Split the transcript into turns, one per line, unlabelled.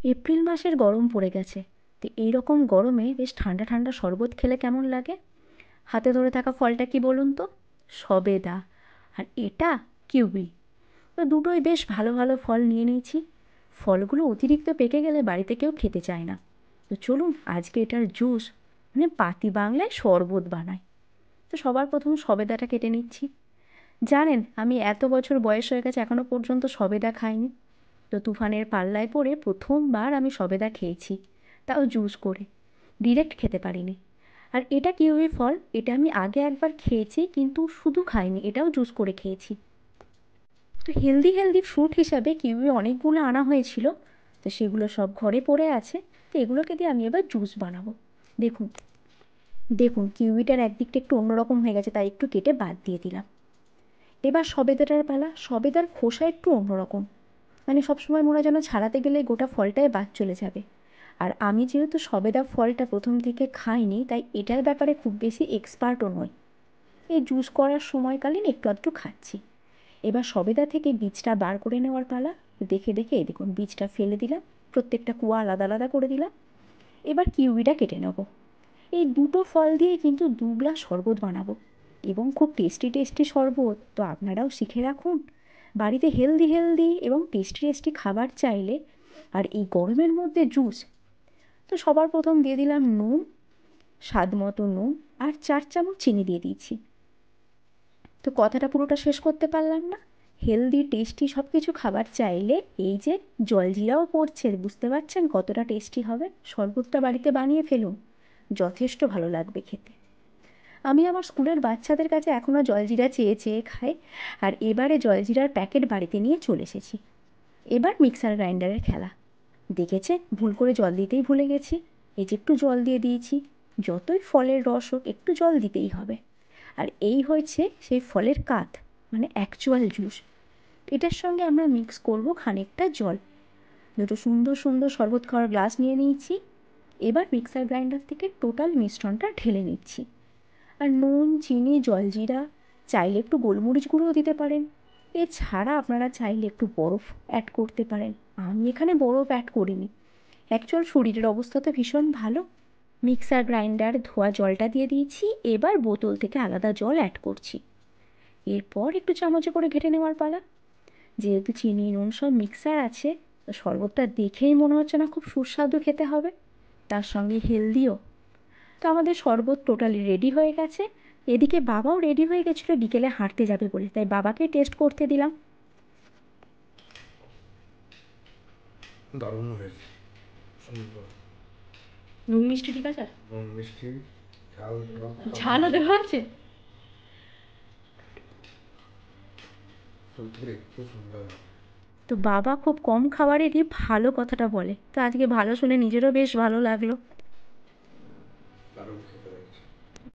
April মাসের গরম পড়ে গেছে, তো এইরকম গরমে বেশ ঠান্ডা ঠান্ডা শরবত খেলে কেমন লাগে? হাতে ধরে থাকা ফলটা কি বলুন তো? সবেদা। আর এটা কিউই। তো দুটোই বেশ ভালো ভালো ফল নিয়ে নিয়েছি। ফলগুলো অতিরিক্ত পেকে গেলে বাড়িতে কেউ খেতে চায় না। তো চলুন আজকে এটার জুস, মানে পাতি বাংলায় শরবত বানাই। তো সবার প্রথম সবেদাটা কেটে নিচ্ছি। জানেন আমি এত বছর বয়স হয়ে গেছে এখনও পর্যন্ত সবেদা খাইনি। তো তুফানের পাল্লায় পড়ে প্রথমবার আমি সবেদা খেয়েছি, তাও জুস করে। ডিরেক্ট খেতে পারিনি। আর এটা কিউই ফল, এটা আমি আগে একবার খেয়েছি কিন্তু শুধু খাইনি, এটাও জুস করে খেয়েছি। তো হেলদি হেলদি ফ্রুট হিসাবে কিউই অনেকগুলো আনা হয়েছিল, তো সেগুলো সব ঘরে পড়ে আছে। তো এগুলোকে দিয়ে আমি এবার জুস বানাবো। দেখুন দেখুন কিউইটার একদিকটা একটু অন্যরকম হয়ে গেছে, তাই একটু কেটে বাদ দিয়ে দিলাম। এবার সবেদাটার পালা। সবেদার খোসা একটু অন্যরকম, মানে সবসময় মনে হয় যেন ছাড়াতে গেলে গোটা ফলটাই বাদ চলে যাবে। আর আমি যেহেতু সবেদা ফলটা প্রথম থেকে খাইনি, তাই এটার ব্যাপারে খুব বেশি এক্সপার্টও নই। এই জুস করার সময়কালীন একটু আধটু খাচ্ছি। এবার সবেদা থেকে বীজটা বার করে নেওয়ার পালা। দেখে দেখে এই দেখুন বীজটা ফেলে দিলাম, প্রত্যেকটা কুয়া আলাদা আলাদা করে দিলাম। এবার কিউইটা কেটে নেব। এই দুটো ফল দিয়ে কিন্তু 2 গ্লাস শরবত বানাবো, এবং খুব টেস্টি টেস্টি শরবত। তো আপনারাও শিখে রাখুন। বাড়িতে হেলদি হেলদি এবং টেস্টি টেস্টি খাবার চাইলে আর এই গরমের মধ্যে জুস। তো সবার প্রথম দিয়ে দিলাম নুন, স্বাদ মতো নুন, আর 4 চামচ চিনি দিয়ে দিয়েছি। তো কথাটা পুরোটা শেষ করতে পারলাম না। হেলদি টেস্টি সব কিছু খাবার চাইলে এই যে জলজিরাও পড়ছে, বুঝতে পারছেন কতটা টেস্টি হবে। শরবতটা বাড়িতে বানিয়ে ফেলুন, যথেষ্ট ভালো লাগবে খেতে। আমি আমার স্কুলের বাচ্চাদের কাছে এখনও জলজিরা চেয়ে চেয়ে খাই, আর এবারে জলজিরার প্যাকেট বাড়িতে নিয়ে চলে এসেছি। এবার মিক্সার গ্রাইন্ডারের খেলা। দেখেছেন ভুল করে জল দিতেই ভুলে গেছি, এই যে একটু জল দিয়ে দিয়েছি। যতই ফলের রস হোক একটু জল দিতেই হবে। আর এই হয়েছে সেই ফলের কাত, মানে অ্যাকচুয়াল জুস। এটার সঙ্গে আমরা মিক্স করব খানিকটা জল। দুটো সুন্দর সুন্দর শরবত খাওয়ার গ্লাস নিয়ে নিয়েছি। এবার মিক্সার গ্রাইন্ডার থেকে টোটাল মিশ্রণটা ঢেলে নিচ্ছি। আর নুন, চিনি, জলজিরা, চাইলে একটু গোলমরিচ গুঁড়োও দিতে পারেন। এছাড়া আপনারা চাইলে একটু বরফ অ্যাড করতে পারেন। আমি এখানে বরফ অ্যাড করিনি, অ্যাকচুয়াল শরীরের অবস্থা তো ভীষণ ভালো। মিক্সার গ্রাইন্ডার ধোয়া জলটা দিয়ে দিয়েছি, এবার বোতল থেকে আলাদা জল অ্যাড করছি। এরপর একটু চামচে করে ঘেটে নেওয়ার পালা। যেহেতু চিনি নুন সব মিক্সার আছে, তো শরবতটা দেখেই মনে হচ্ছে না খুব সুস্বাদু খেতে হবে, তার সঙ্গে হেলদিও। তো আমাদের শরবত টোটালি রেডি হয়ে গেছে। এদিকে বাবাও রেডি হয়ে গেছিলো বিকেলে হাঁটতে যাবে বলে, তাই বাবাকে টেস্ট করতে দিলাম।
দারুণ হয়েছে, সুন্দর।
নুন মিষ্টি ঠিক আছে?
নুন মিষ্টি ঝাল টক
ঝালও দেওয়া আছে।
সত্যি খুব সুন্দর।
তো বাবা খুব কম খাবারেরই ভালো কথাটা বলে, তো আজকে ভালো শুনে নিজেরও বেশ ভালো লাগলো।